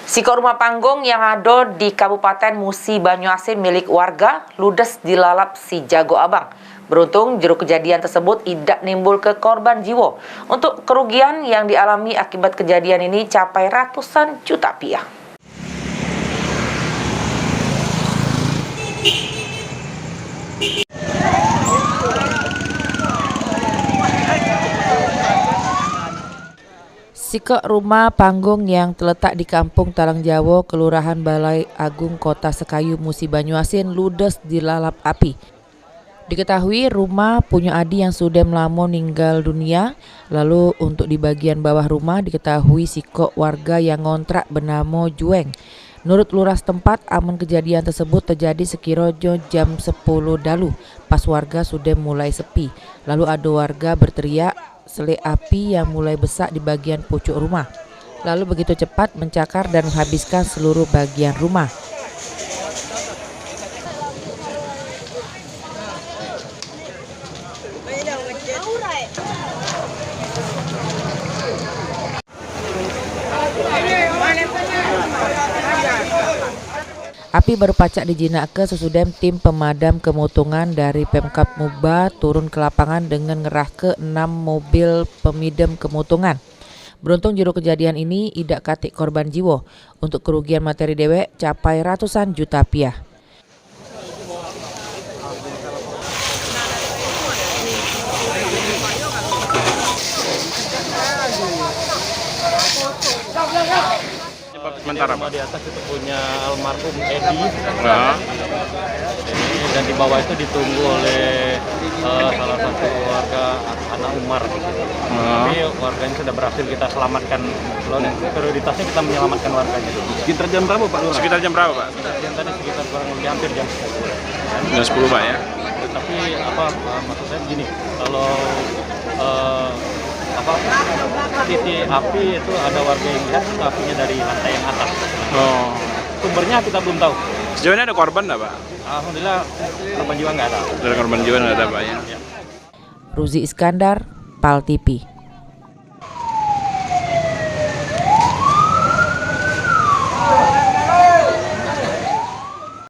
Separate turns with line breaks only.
Siko rumah panggung yang ada di Kabupaten Musi Banyuasin milik warga ludes dilalap si jago abang. Beruntung juru kejadian tersebut tidak nimbul ke korban jiwa. Untuk kerugian yang dialami akibat kejadian ini capai ratusan juta rupiah. Sikok rumah panggung yang terletak di Kampung Talang Jawa, Kelurahan Balai Agung, Kota Sekayu, Musi Banyuasin ludes dilalap api. Diketahui rumah punya Adi yang sudah lama meninggal dunia. Lalu untuk di bagian bawah rumah diketahui sikok warga yang ngontrak bernama Jueng. Menurut lurah setempat, aman kejadian tersebut terjadi sekiranya jam 10 dalu. Pas warga sudah mulai sepi. Lalu ada warga berteriak selai api yang mulai besar di bagian pucuk rumah. Lalu begitu cepat mencakar dan menghabiskan seluruh bagian rumah. Api baru pacak dijinakkan sesudah tim pemadam kemutungan dari Pemkab Muba turun ke lapangan dengan ngerah ke 6 mobil pemadam kemutungan. Beruntung juru kejadian ini tidak katik korban jiwa. Untuk kerugian materi dewek capai ratusan juta rupiah.
Sementara
di atas itu punya almarhum Edi,
nah.
dan di bawah itu ditunggu oleh salah satu warga anak Umar. Tapi warganya sudah berhasil kita selamatkan. Prioritasnya kita menyelamatkan warganya.
Sekitar jam berapa Pak Lurah? Sekitar jam berapa Pak?
Tadi sekitar kurang lebih hampir jam 10.
Jam 10 Pak ya.
Tapi maksud saya begini, kalau titik api itu ada warga yang lihat apinya dari lantai yang atas. Sumbernya kita belum tahu.
Sejauh ini ada korban nggak Pak?
Alhamdulillah korban jiwa nggak ada.
Ada korban jiwa nggak ada Pak ya.
Ruzi Iskandar, PAL TV.